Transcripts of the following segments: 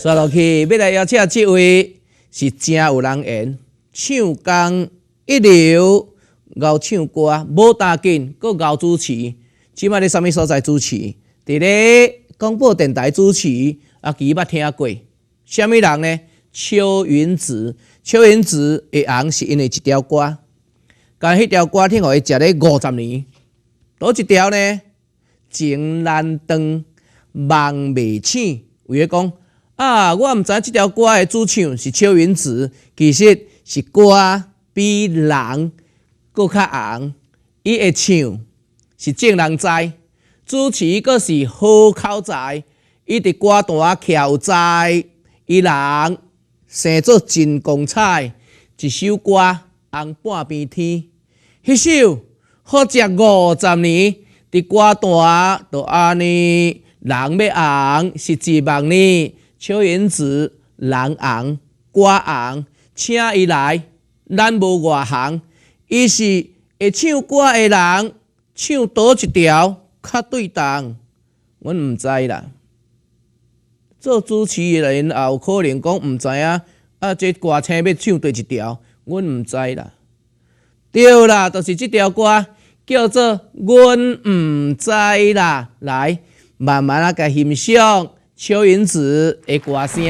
刷落去，要来邀请这位是真有人缘，唱功一流，熬唱歌无打紧，阁熬主持。即摆咧啥物所在主持？伫咧广播电台主持，其捌听过。啥物人呢？邱云子。邱云子会红是因为一条歌，甲迄条歌听互伊食咧50年。倒一条呢？情难断，梦未醒。有诶讲我毋知即条歌诶主唱是邱云子，其实是歌比人搁较红。伊会唱是正人知，主持佫是好口才。伊伫歌坛徛有才，伊人生做真光彩。一首歌《红半边天》，迄首好食50年。伫歌坛就安尼，人要红是一万年。邱云子人红歌红，请伊来，咱无外行。伊是会唱歌的人，唱倒一条较对当，阮毋知啦。做主持人也有可能讲毋知影，这歌星要唱对一条，阮毋知啦。对啦，就是即条歌。叫做阮毋知啦，来慢慢甲欣赏邱云子的歌声。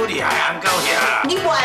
厉害，红狗兄。你管